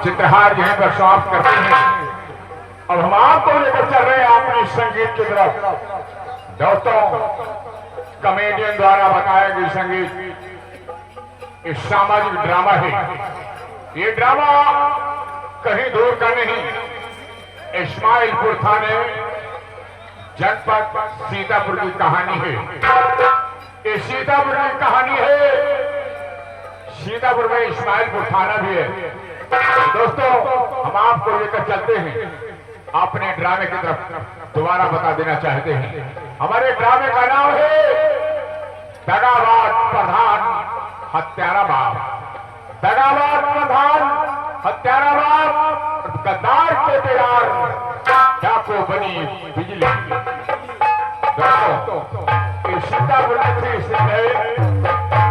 चित्रहार यहीं पर समाप्त करते हैं। अब हम आपको लेकर चल रहे हैं अपने संगीत की तरफ। दोस्तों, कॉमेडियन द्वारा बताया गया संगीत एक सामाजिक ड्रामा है। ये ड्रामा कहीं दूर का नहीं, इस्माइलपुर थाने जनपद सीतापुर की कहानी है। ये सीतापुर की कहानी है। सीतापुर में इस्माइलपुर थाना भी है। दोस्तों, हम आपको लेकर चलते हैं अपने ड्रामे की तरफ। दोबारा बता देना चाहते हैं, हमारे ड्रामे का नाम है दगाबाज प्रधान हत्यारा बाप। दगाबाज प्रधान हत्यारा बाप, गद्दार के प्यार डाको बनी बिजली। दोस्तों, सीतापुर में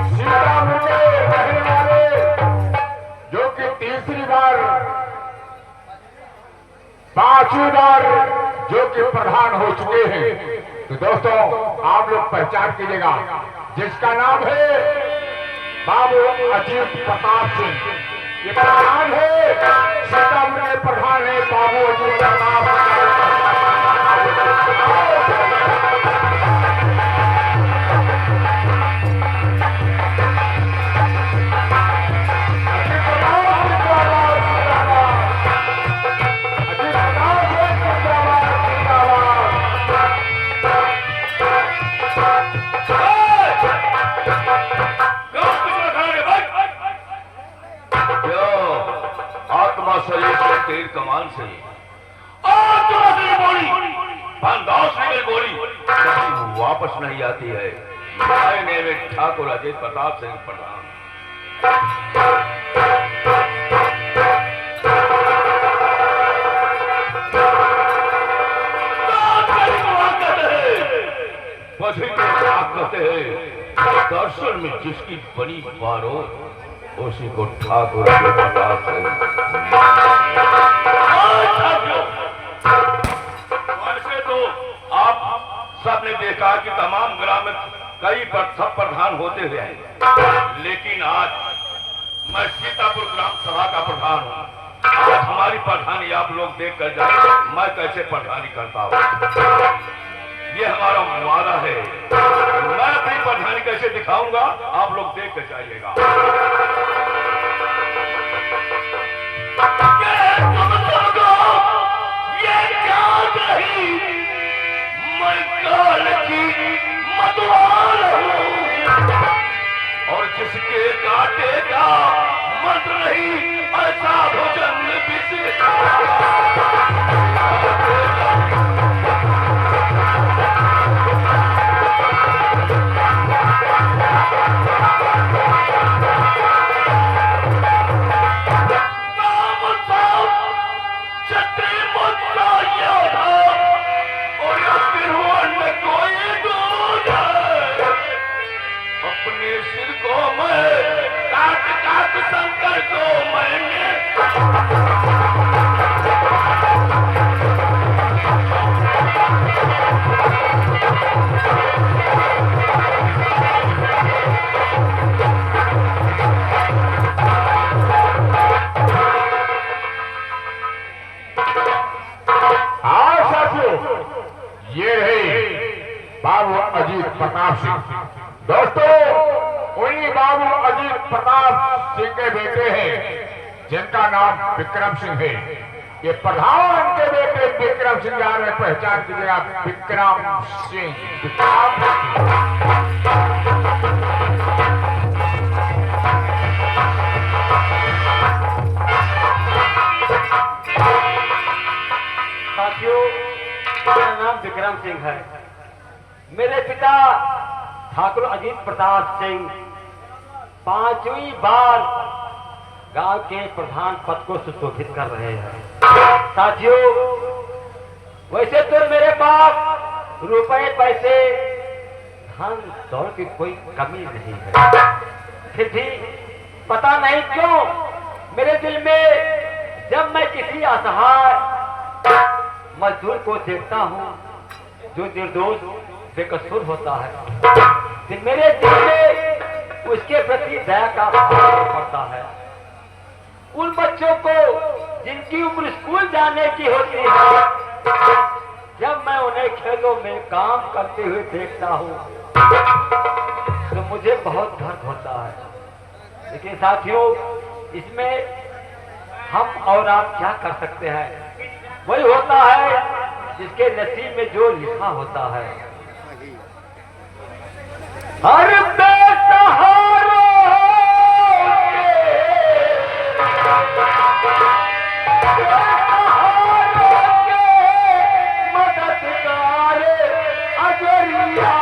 सीतापुर के रहने वाले जो कि तीसरी बार 5वीं बार जो कि प्रधान हो चुके हैं। तो दोस्तों, आप लोग पहचान कीजिएगा, जिसका नाम है बाबू अजीत प्रताप सिंह। ये प्रधान है, सीतापुर के प्रधान है बाबू अजीत प्रताप सिंह। तीर कमान से गोली वापस नहीं आती है। में ठाकुर अजीत प्रताप सिंह प्रधान। कहते हैं दर्शन में जिसकी बनी बारों उसी को ठाकुर अजीत प्रताप सिंह। वैसे तो आप सबने देखा कि तमाम ग्राम में कई सब प्रधान होते हुए हैं, लेकिन आज मैं सीतापुर ग्राम सभा का प्रधान हूँ। आज हमारी प्रधानी आप लोग देख कर जाए, मैं कैसे प्रधानी करता हूँ। ये हमारा वादा है। मैं अपनी प्रधानी कैसे दिखाऊंगा, आप लोग देख कर जाइएगा। ये क्या नहीं, मैं काल की मतवाल हूँ और जिसके काटे का मंत्र नहीं, ऐसा भोजन शंकर को मैंने ये रहे बाबू अजीत प्रताप सिंह। दोस्तों, उन्हीं बाबू अजीत प्रताप सिंह के बेटे हैं जिनका नाम विक्रम सिंह है। ये प्रधान के बेटे विक्रम सिंह जा रहे, पहचान कीजिएगा विक्रम सिंह। साथियों, मेरा नाम विक्रम सिंह है। मेरे पिता ठाकुर अजीत प्रताप सिंह 5वीं बार गांव के प्रधान पद को सुशोभित कर रहे हैं। साथियों, वैसे तो मेरे पास रुपए पैसे धन दौलत की कोई कमी नहीं है, फिर भी पता नहीं क्यों मेरे दिल में जब मैं किसी असहाय मजदूर को देखता हूँ जो निर्दोष बेकसूर होता है, तो मेरे दिल में उसके प्रति दया का भाव पड़ता है। उन बच्चों को जिनकी उम्र स्कूल जाने की होती है, जब मैं उन्हें खेलों में काम करते हुए देखता हूँ तो मुझे बहुत दर्द होता है। लेकिन साथियों, इसमें हम और आप क्या कर सकते हैं? वही होता है जिसके नसीब में जो लिखा होता है। हर बेसहारों के मददगार अजरिया,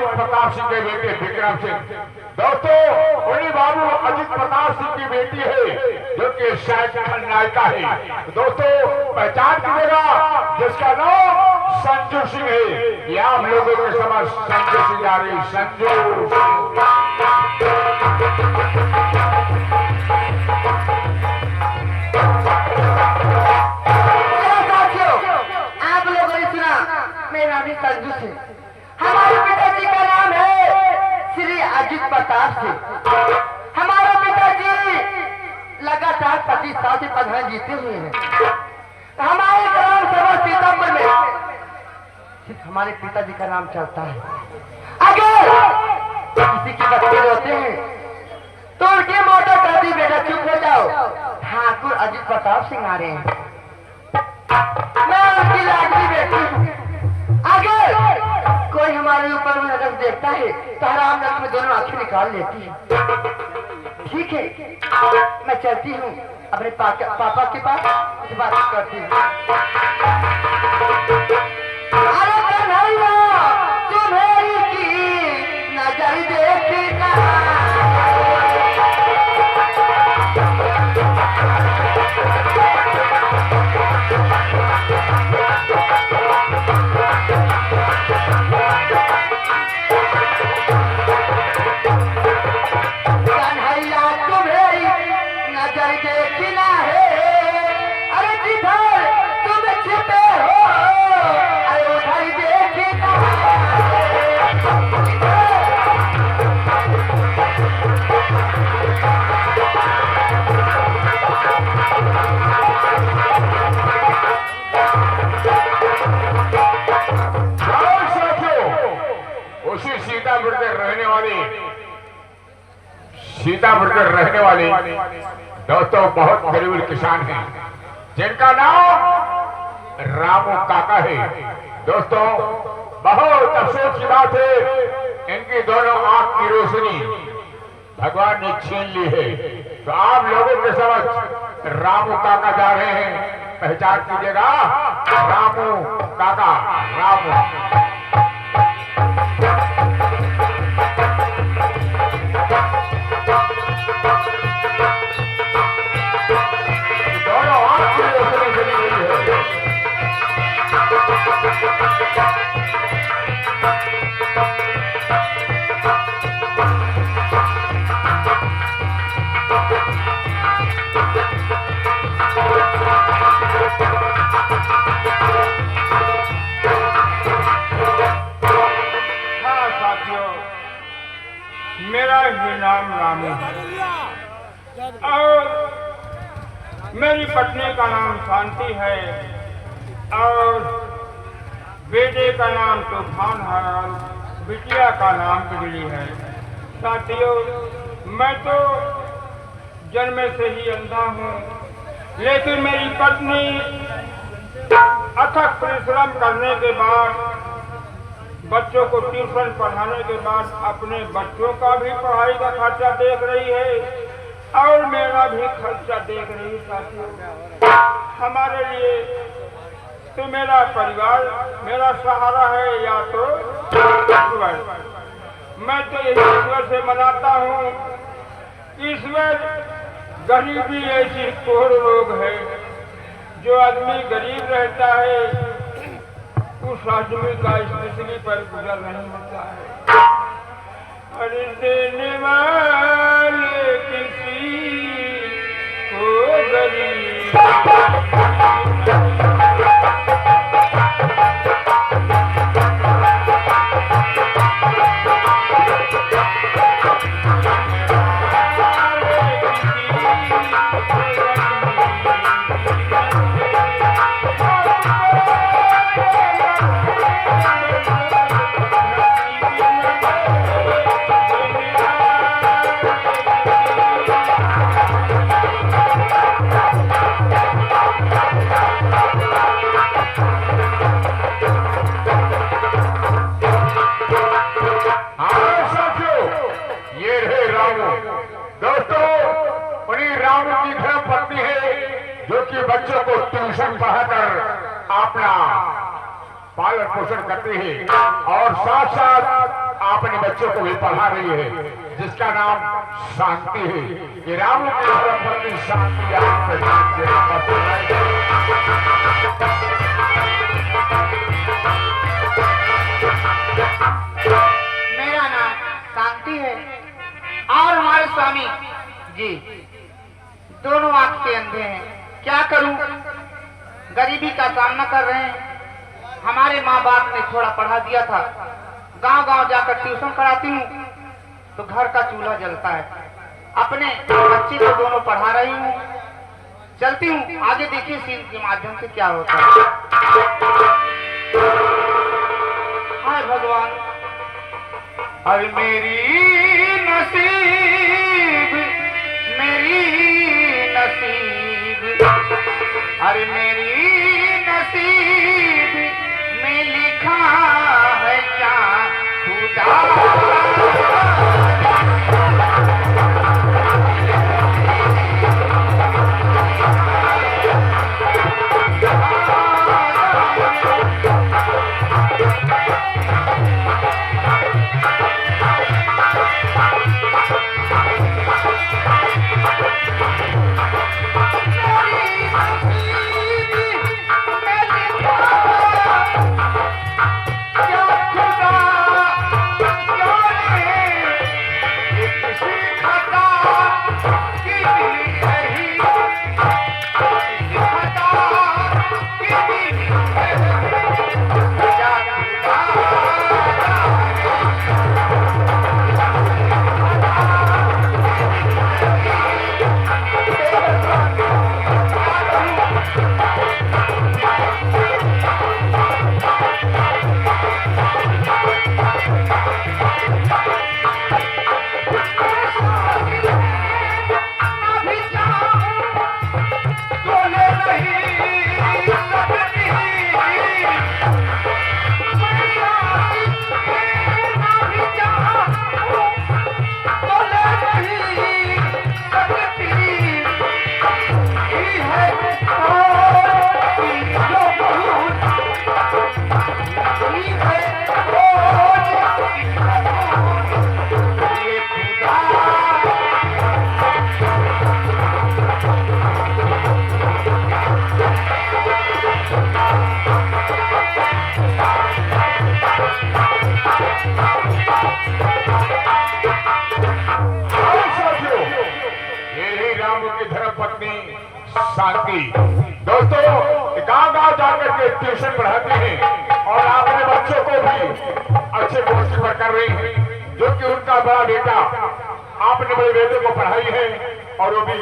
प्रताप सिंह के बेटे विक्रम सिंह। दोस्तों, उन्हीं बाबू अजीत प्रताप सिंह की बेटी है जो कि शायद नायिका है। दोस्तों, पहचान कीजिएगा जिसका नाम संजू सिंह है। ये आप लोगों के समझ संजू सिंह आ रही। संजू आप लोगों ने सुना, मेरा नाम संजू सिंह। हमारे पिताजी का नाम है श्री अजीत प्रताप सिंह। हमारे पिताजी लगातार 25 साल से प्रधान जीते हुए हैं। हमारे ग्राम सभा सीतापुर में सिर्फ हमारे पिताजी का नाम चलता है। अगर किसी की बच्चे रोते हैं तो उनके मोटा कर दी, बेटा चुप हो जाओ, ठाकुर अजीत प्रताप सिंह आ रहे हैं। मैं उनकी लाडली बेटी हूँ। अगर कोई हमारे ऊपर नजर देखता है तो हराम नजर में दोनों आंखें निकाल लेती है। ठीक है, मैं चलती हूँ अपने पापा के पास, कुछ बात करती हूँ। अरे कन्हैया, तुम्हें की नजर देखना, देखना है। अरे जिधर तुम छिपे हो, अरे उधर देखना उसी सीतापुर के रहने वाली दोस्तों बहुत गरीब किसान हैं जिनका नाम रामू काका है। दोस्तों, बहुत अफसोस की बात है, इनकी दोनों आंख की रोशनी भगवान ने छीन ली है। तो आप लोगों के समझ रामू काका जा रहे हैं, पहचान कीजिएगा रामू काका। रामू नाम रामू है और मेरी पत्नी का नाम शांति है और बेटे का नाम तूफान है और बिटिया का नाम बिजली है। साथियों, मैं तो जन्म से ही अंधा हूँ, लेकिन मेरी पत्नी अथक परिश्रम करने के बाद, बच्चों को ट्यूशन पढ़ाने के बाद अपने बच्चों का भी पढ़ाई का खर्चा देख रही है और मेरा भी खर्चा देख रही है। साथियों, हमारे लिए तो मेरा परिवार मेरा सहारा है या तो ईश्वर। मैं तो यही ईश्वर से मनाता हूँ। ईश्वर, गरीबी ऐसी कोर रोग है, जो आदमी गरीब रहता है उस आदमी का इस पृथ्वी पर गुजर नहीं होता है। अरे देने वाले किसी को गरीब बच्चों को ट्यूशन पढ़ाकर अपना पालन पोषण करती है और साथ साथ अपने बच्चों को भी पढ़ा रही है, जिसका नाम शांति है। ये राम की धर्मपत्नी शांति मेरा नाम शांति है और हमारे स्वामी जी दोनों आंख के अंधे हैं। क्या करूं, गरीबी का सामना कर रहे हैं। हमारे माँ बाप ने थोड़ा पढ़ा दिया था, गांव-गांव जाकर ट्यूशन कराती हूँ तो घर का चूल्हा जलता है। अपने बच्चे को दोनों पढ़ा रही हूँ, चलती हूँ। आगे देखिए सीन के माध्यम से क्या होता है। हाय भगवान, अरे मेरी नसीब, मेरी नसीब, अरे मेरी नसीब में लिखा है क्या खुदा। शांति दोस्तों गांव-गांव जाकर के ट्यूशन पढ़ाती हैं और अपने बच्चों को भी अच्छे पोस्ट पर कर रही हैं, जो कि उनका बड़ा बेटा आपने बड़े बेटे को पढ़ाई है और वो भी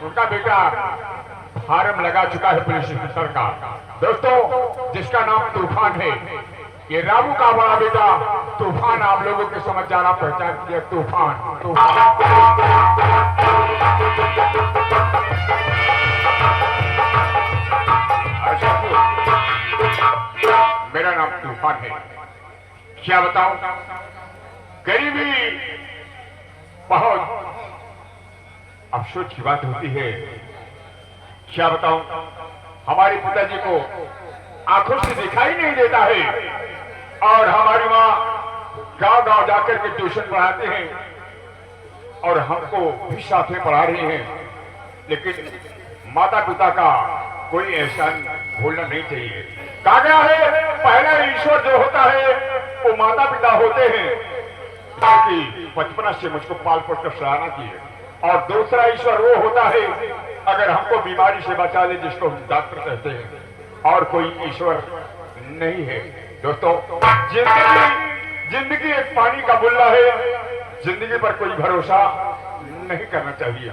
उनका बेटा फार्म लगा चुका है पुलिस इंस्पेक्टर का। दोस्तों, जिसका नाम तूफान है, ये रामू का बड़ा बेटा तूफान। आप लोगों के समझ जाना, पहचान किया तूफान। मेरा नाम तूफान है। क्या बताऊं, गरीबी बहुत अफसोस की बात होती है। क्या बताऊं, हमारे पिताजी को आंखों से दिखाई नहीं देता है और हमारी माँ गांव गांव जाकर के ट्यूशन पढ़ाते हैं और हमको भी साथ में पढ़ा रही हैं। लेकिन माता पिता का कोई एहसान भूलना नहीं चाहिए। कहा गया है, पहला ईश्वर जो होता है वो माता पिता होते हैं, क्योंकि बचपना से मुझको पाल पोस कर सराहना की है। और दूसरा ईश्वर वो होता है अगर हमको बीमारी से बचा ले, जिसको हम डॉक्टर कहते हैं। और कोई ईश्वर नहीं है। दोस्तों, जिंदगी एक पानी का बुल्ला है। जिंदगी पर कोई भरोसा नहीं करना चाहिए।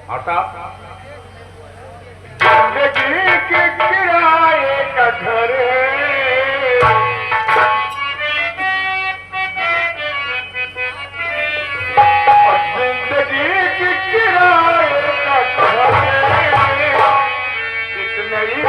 और साहब, जिंदगी के किराए का घर और जिंदगी के किराए का घर एक नई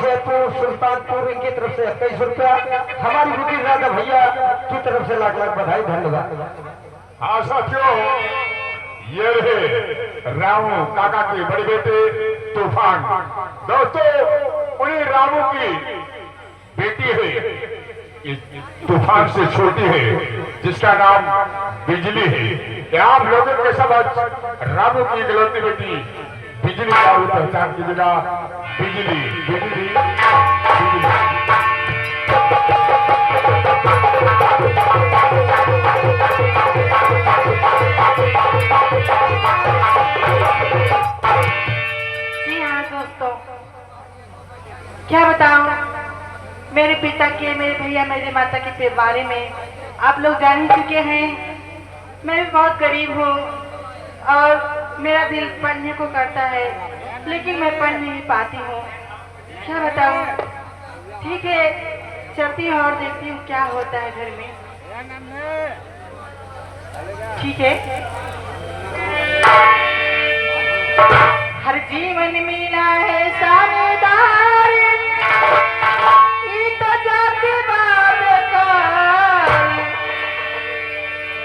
जयपुर सुल्तानपुर इनकी तरफ से 21 रुपया, हमारी बुकिंग राजा भैया की तरफ से लाख लाख बधाई, धन्यवाद। हाँ साथियों, ये रहे रामू काका के बड़े बेटे तूफान। दोस्तों, उन्हीं रामू की बेटी है, तूफान से छोटी है, जिसका नाम बिजली है। आप लोगों के समझ रामू की इकलौती बेटी बिजली का भी पहचान कीजिएगा। बिजली बिजली बिजली। जी हाँ दोस्तों, क्या बताऊं, मेरे पिता के, मेरे भैया, मेरे माता के बारे में आप लोग जान ही चुके हैं। मैं भी बहुत गरीब हूँ और मेरा दिल पढ़ने को करता है, लेकिन मैं पढ़ नहीं पाती हूँ। क्या बताऊँ, ठीक है, चलती हूँ और देखती हूँ क्या होता है घर में। ठीक है। हर जीवन मिला है साझेदार, तो जाति बाद का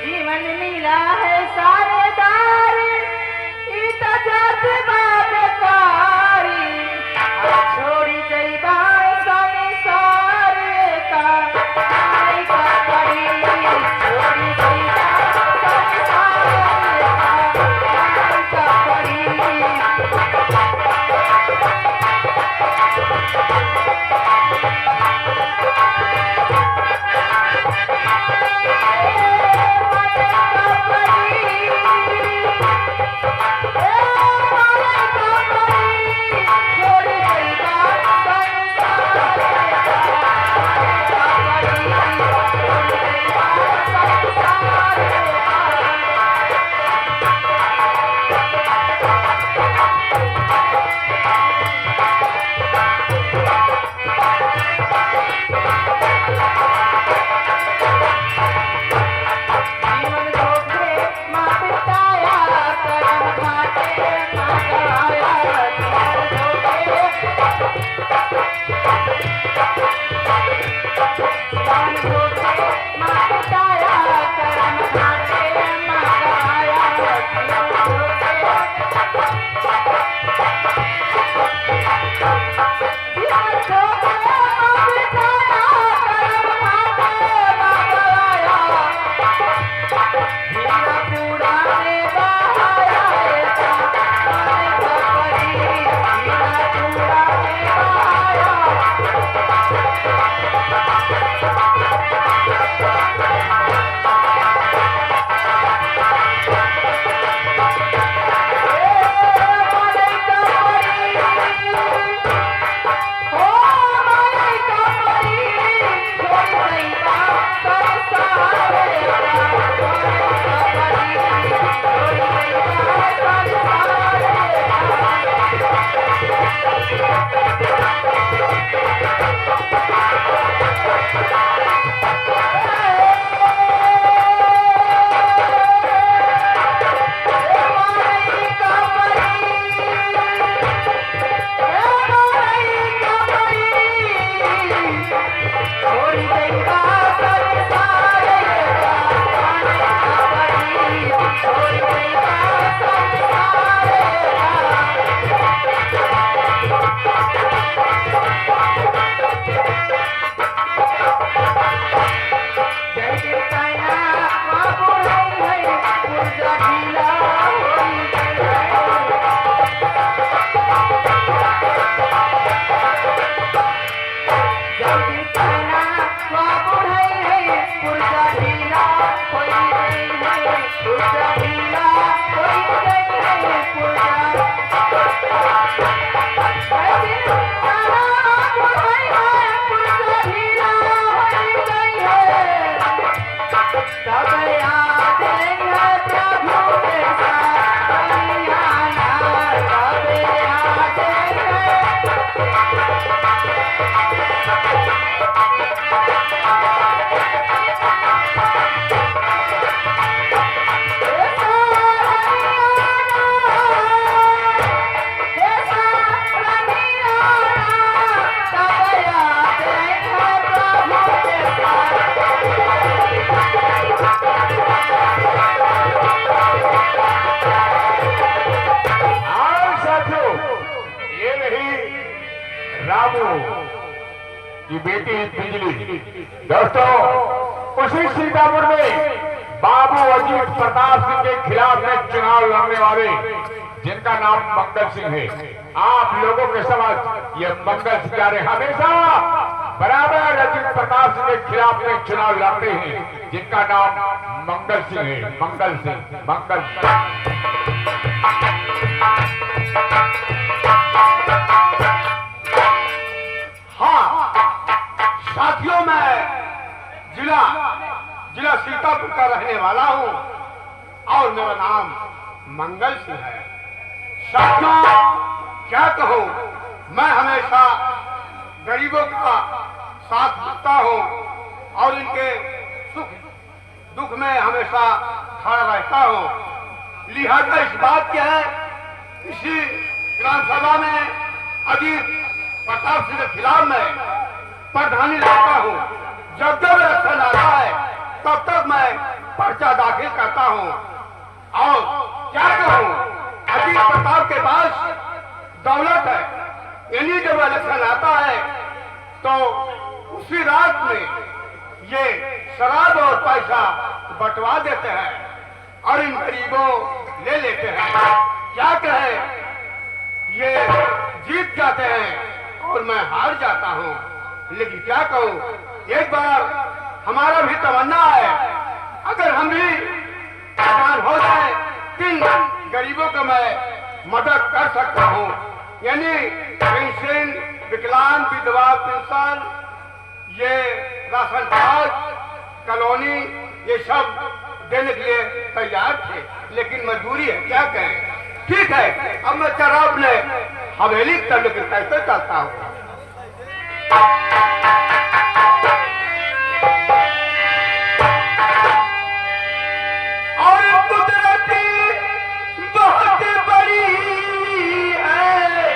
जीवन मिला है साझेदार, तो जाति बाद कारी छोड़ी जइबा संसार का आई का पड़ी, छोड़ी जइबा संसार का आई का पड़ी। छोड़ी गई बात सारे जाने खबरी छोड़ी गई बात सारे जय जय काया बाबू नहीं है पुरजा ढीला होई जल्दी कहना बाबू नहीं है पुरजा ढीला होई गई है पुरजा ढीला होई गई है पुरजा जल्दी कहना बाबू नहीं है पुरजा ढीला होई गई है तब याद है प्रभु के साथ कल्याणा तब याद है और साथियों, ये नहीं रामू की बेटी बिजली। दोस्तों, उसी सीतापुर में बाबू अजीत प्रताप सिंह के खिलाफ में चुनाव लड़ने वाले जिनका नाम मंगल सिंह है। आप लोगों के समझ ये मंगल सिंह जा रहे हमेशा बराबर अजीत प्रताप सिंह के खिलाफ में चुनाव लड़ते हैं जिनका नाम मंगल सिंह है। मंगल सिंह, मंगल सिंह। हाँ साथियों, मैं जिला सीतापुर का रहने वाला हूँ और मेरा नाम मंगल सिंह है। साथियों, क्या कहूँ, मैं हमेशा गरीबों का साथ देता हूँ और इनके सुख दुख में हमेशा खड़ा रहता हूँ। लिहाजा इस बात क्या है, इसी ग्राम सभा में अजीत प्रताप सिंह के खिलाफ मैं प्रधानी रहता हूँ। जब जब इलेक्शन आता है तब तक मैं पर्चा दाखिल करता हूँ। और क्या कहूँ, अजीत प्रताप के पास दौलत है, यानी जब इलेक्शन आता है तो उसी रात में ये शराब और पैसा बंटवा देते हैं और इन गरीबों ले लेते हैं। क्या कहे, ये जीत जाते हैं और मैं हार जाता हूँ। लेकिन क्या कहूँ, एक बार हमारा भी तमन्ना है, अगर हम भी प्रधान हो जाए, 3 गरीबों का मैं मदद कर सकता हूँ, यानी पेंशन, विकलांग, विधवा पेंशन, ये राशन कार्ड, कॉलोनी, ये सब देने के लिए तैयार थे, लेकिन मजबूरी है, क्या कहें। ठीक है, अब मैं चराब ने हवेली तक कैसे चलता हूँ। और कुदरती बहुत बड़ी है,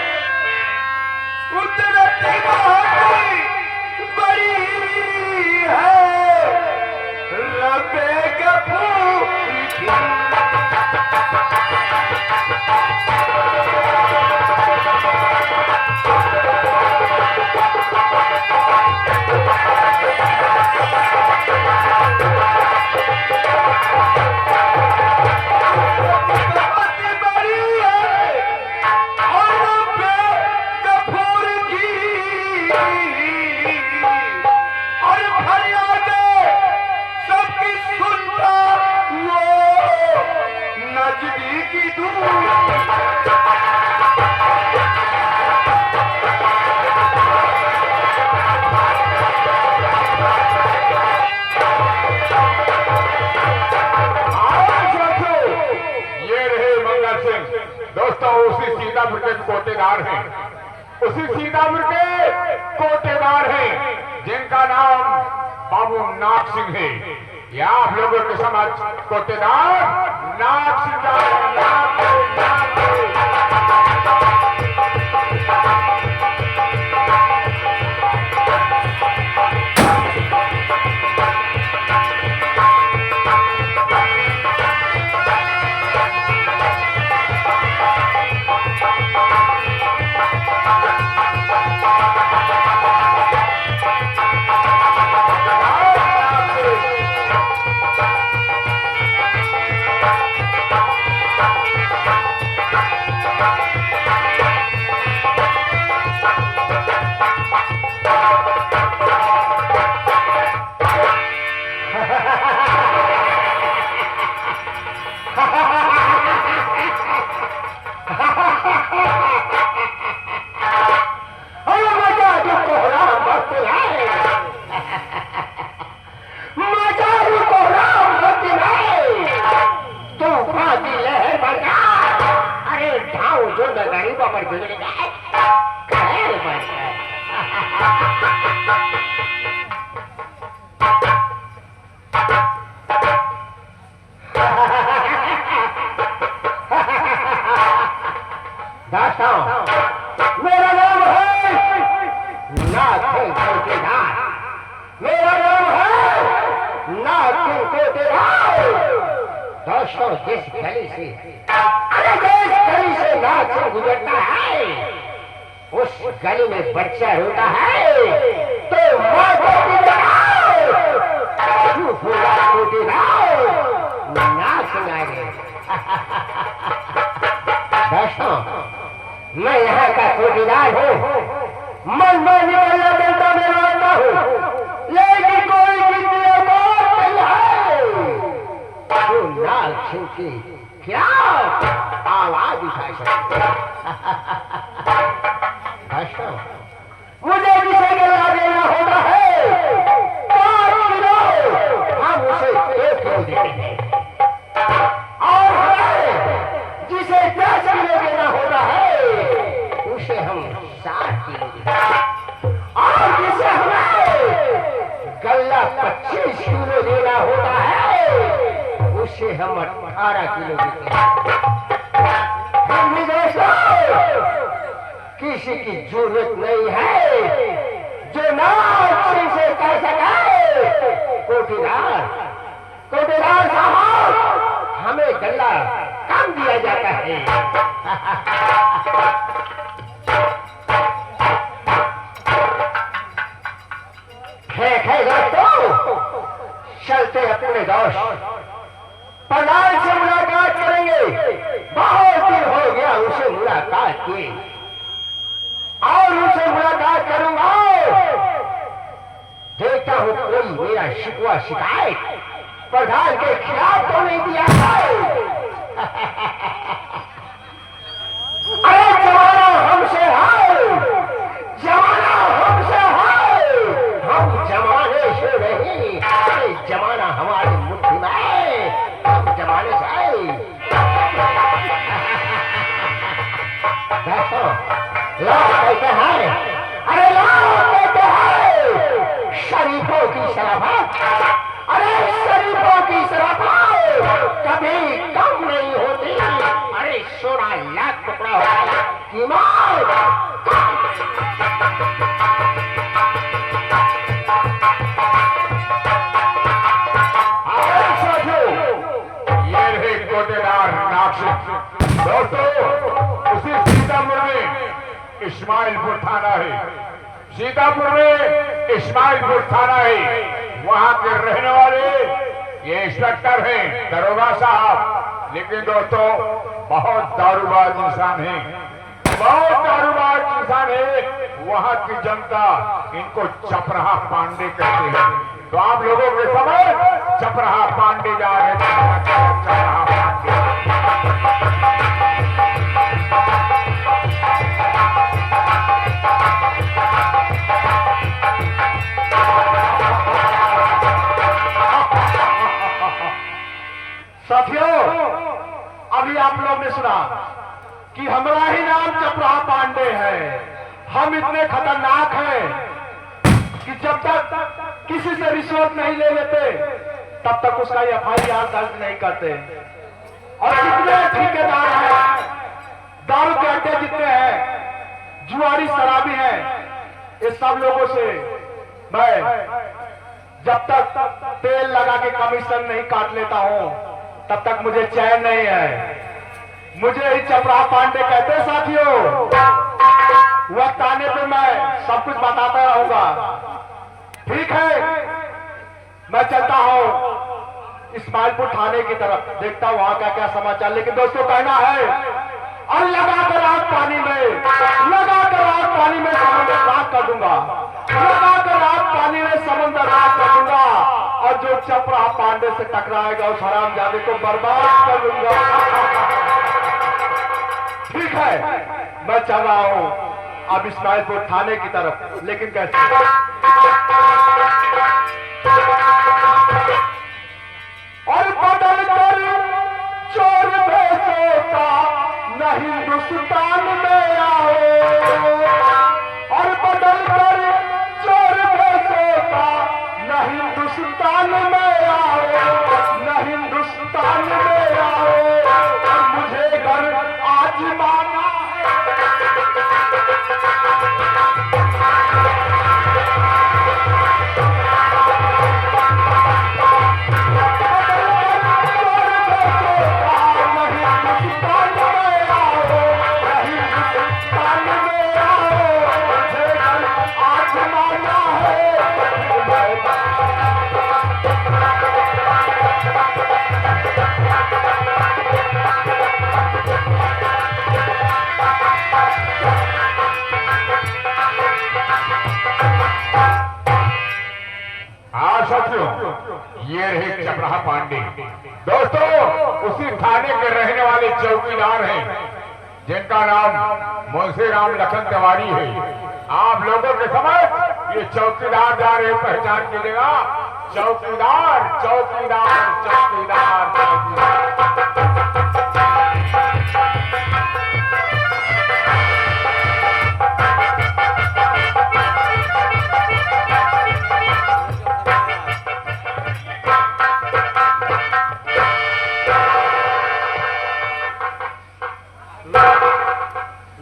कुदरती बहुत बड़ी है, रब्बे गफूर की। दोस्तों, उसी सीतापुर के कोटेदार हैं, उसी सीतापुर के कोटेदार हैं जिनका नाम बाबू नाग सिंह है। या आप लोगों के समझ कोटेदार नाग सिंह का दोस्तों जिस गली से अरे जिस गली से नाच गुजरता है उस गली में बच्चा रोता है तो माँ को पूरा टूटी नाच लागे। दोस्तों मैं यहाँ का चौकीदार हूँ, मन में निकलना देता मैं रोता हूँ, लेकिन कोई किसी तो नाक छूटी क्या आवाज उठा सकते। मुझे जिसे गला देना होता है 5 किलो हम उसे 1 किलो देते हैं और हमें जिसे 10 किलो देना होता है उसे हम 7 किलो देते हैं और जिसे हमें गल्ला 25 किलो देना होता है उसे हम 18 किलो देते हैं। किसी की जरूरत नहीं है जो नाक से कह सके कोटेदार साहब हमें गल्ला कम दिया जाता है। है दोस्तों चलते अपने दोस्त प्रधान से मुलाकात करेंगे, बहुत दिन हो गया उसे मुलाकात की और उसे मुलाकात करूंगा। देखता हूं कोई मेरा शिकवा शिकायत प्रधान के खिलाफ तो नहीं दिया है। अरे जमाना हमसे है, जमाना हमसे है, हम जमाने से नहीं, अरे जमाना हमारी मुट्ठी में, हम जमाने से आए। लोग कहते हैं, अरे लोग कहते हैं शरीफों की शराफत, अरे शरीफों की शराफत कभी कम नहीं होती। अरे 16 लाख टुकड़ा होता कीमत। ये रहे कोटेदार नाक्षी। दोस्तों उसी सीतापुर में इस्माइलपुर थाना है, सीतापुर में इस्माइलपुर थाना है। वहां के रहने वाले ये इंस्पेक्टर हैं दरोगा साहब, लेकिन दोस्तों बहुत दारूबाज इंसान है, बहुत दारूबाज इंसान है। वहां की जनता इनको चपराहा पांडे कहते हैं। तो आप लोगों के समय चपराहा पांडे जा रहे हैं, चपराहा पांडे। साथियों अभी आप लोग ने सुना कि हमारा ही नाम चपराहा पांडे है। हम इतने खतरनाक हैं कि जब तक किसी से रिश्वत नहीं ले लेते तब तक उसका FIR दर्ज नहीं करते। और जितने ठेकेदार हैं, दारू के अड्डे जितने हैं, जुआरी शराबी हैं, ये सब लोगों से मैं जब तक तेल लगा के कमीशन नहीं काट लेता हूं तब तक मुझे चैन नहीं है। मुझे ही चपराहा पांडे कहते साथियों। वक्त आने पे मैं सब कुछ बताता रहूंगा। ठीक है, मैं चलता हूं इस्माइलपुर थाने की तरफ, देखता हूं वहां का क्या समाचार। लेकिन दोस्तों कहना है, और लगाकर आग पानी में, लगाकर आग पानी में समुद्र राख कर दूंगा, लगाकर आग पानी में समुद्र राख कर दूंगा। और जो चपराहा पांडे से टकराएगा उस हरामजादे को बर्बाद कर दूंगा। ठीक है, मैं चल रहा हूं अब इस्माइलपुर थाने की तरफ, लेकिन कैसे? और बदल कर चोर भेजो का न हिंदुस्तान में आओ, और बदल कर चोर भेजो का न हिंदुस्तान में आओ, न हिंदुस्तान में आओ। और मुझे घर आज माना है। साथियों, ये रहे चपराहा पांडे। दोस्तों, उसी थाने के रहने वाले चौकीदार हैं जिनका नाम मुंशी राम लखन तिवारी है। आप लोगों के समझ ये चौकीदार जा रहे, पहचान कीजिएगा। चौकीदार चौकीदार चौकीदार चौकीदार।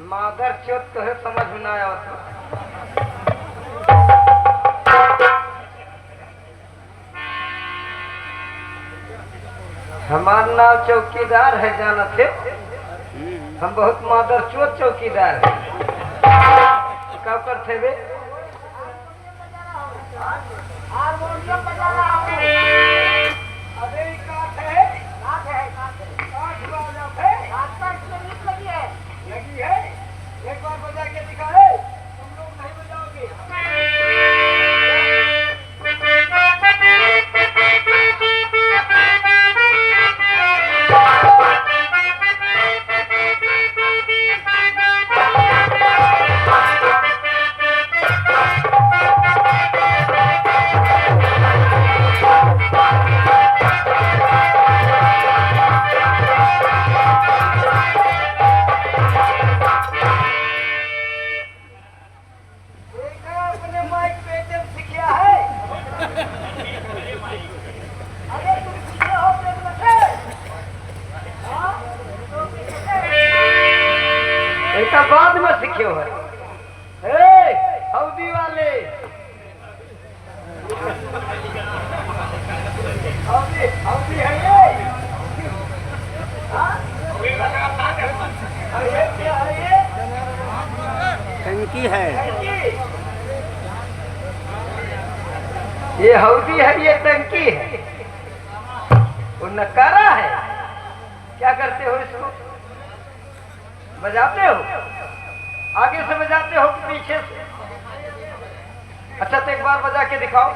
मादर चोट तो है, समझ में ना आया। हमार नाम चौकीदार है, जाना थे हम बहुत मादर चोट चौकीदार है। कब करते वे एक बार बजा के दिखाए, तुम लोग नहीं बजाओगे। बाद में सीखे हो हौदी वाले हौदी है ये क्या है? टंकी है, ये हौदी है, ये टंकी है, वो नकारा है। क्या करते हो इसको? बजाते हो? आगे से बजाते हो कि पीछे से? अच्छा तो एक बार बजा के दिखाओ।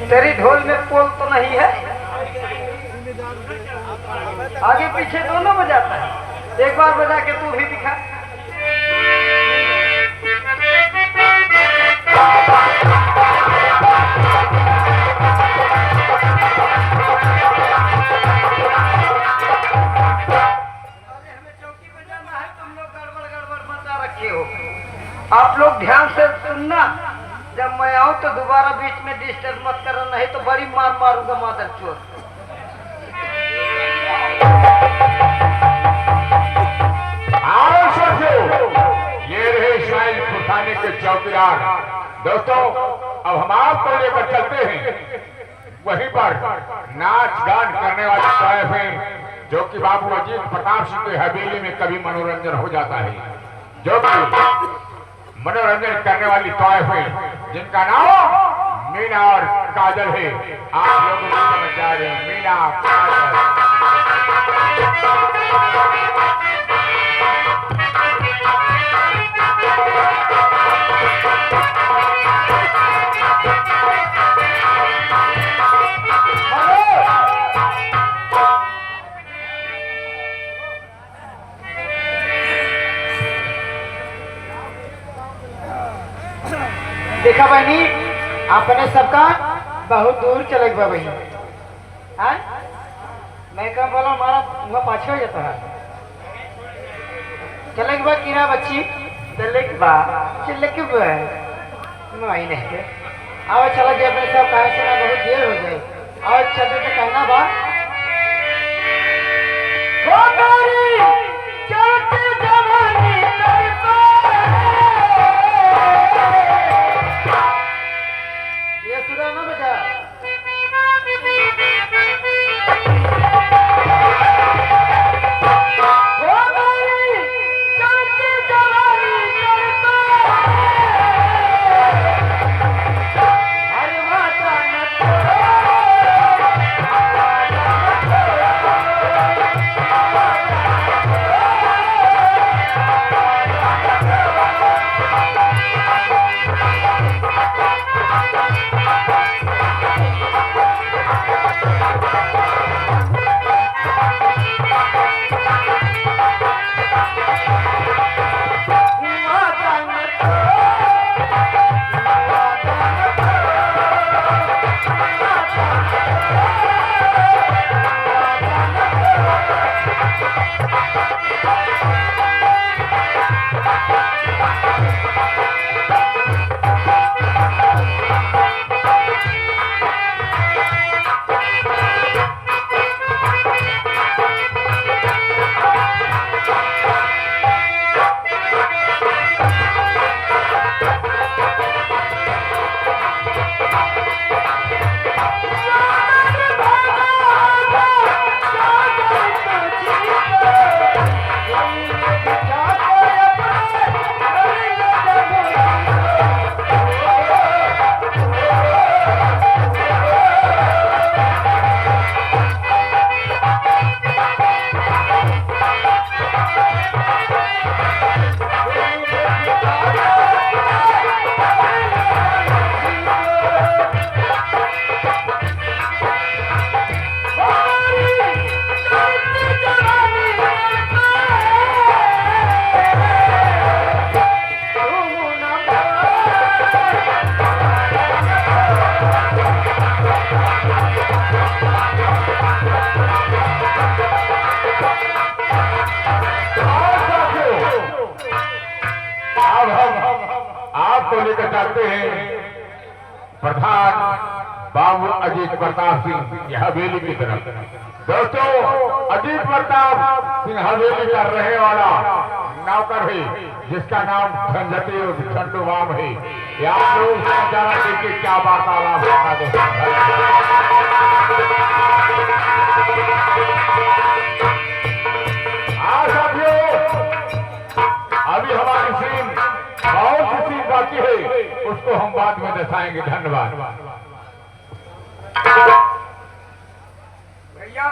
तेरी ढोल में पोल तो नहीं है? आगे पीछे दोनों बजाता है। एक बार बजा के तू भी दिखा। हमें चौकी बजाना है, तुम लोग गड़बड़ गड़बड़ मचा रखे हो। आप लोग ध्यान से सुनना, जब मैं आऊं तो दोबारा बीच में डिस्टर्ब मत करना, नहीं तो बड़ी मार मारूंगा मादर चोर। आओ साथियों, ये रहे इस्माइलपुर थाने के चौकीदार। दोस्तों, अब हम आपको लेकर चलते हैं वहीं पर नाच गान करने वाले साहब हैं, जो कि बाबू अजीत प्रताप सिंह की हवेली में कभी मनोरंजन हो जाता है, जो कि मनोरंजन करने वाली टॉयफ है, जिनका नाम मीना और काजल है। आप लोग समझ जा रहे हैं, मीना काजल। देखा बहनी, आपने सबका बहुत दूर चले गया बहनी। हाँ, मैं कहा बोला हमारा वहाँ पाछे हो जाता है। चले गया कीरा बच्ची, चले गया वही नहीं थे। आओ चला गया अपने सब कहा से बहुत देर हो गई। और चलते तो कहना बा आपको लेकर चलते हैं प्रधान बाबू अजीत प्रताप सिंह की हवेली की तरफ। दोस्तों, अजीत प्रताप सिंह हवेली का रहने वाला नौकर है जिसका नाम झंझटी और झंडू बाम है। ये आप लोग जाना देखिए क्या वार्तालाप होता दोस्तों। अभी हमारी सीन बहुत सी सीन बाकी है, उसको हम बाद में दर्शाएंगे। धन्यवाद भैया।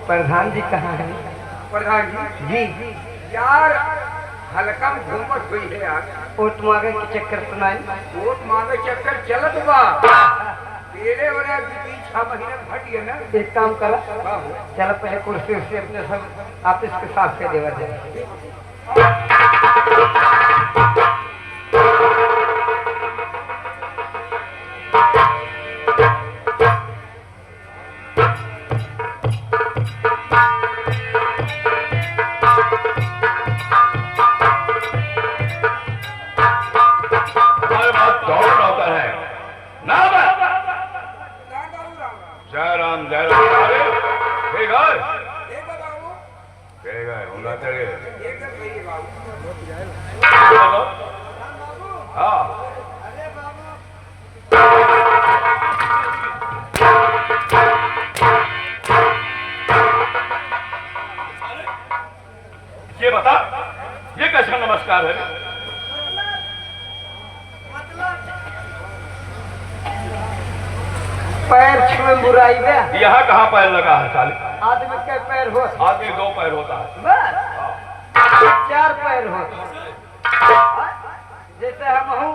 प्रधान जी कहाँ है? प्रधान जी जी यार हल्का में घूमत हुई है यार। वोट मांगे के चक्कर सुनाई। वोट मांगे चक्कर चलत बा तेरे वाला बीच 6 महीने में हट गया ना। एक काम करा, चलो पहले कुर्सी उर्सी अपने सब ऑफिस के साथ से देवा जाए। जय राम जय राम। अरे ठीक है होना चाहिए। हाँ ये बता, ये कैसा नमस्कार है? पैर छुए बुराई में यहाँ कहाँ पैर लगा है साले? आदमी के पैर हो, आदमी 2 पैर होता है। बस 4 पैर हो। जैसे हम हूँ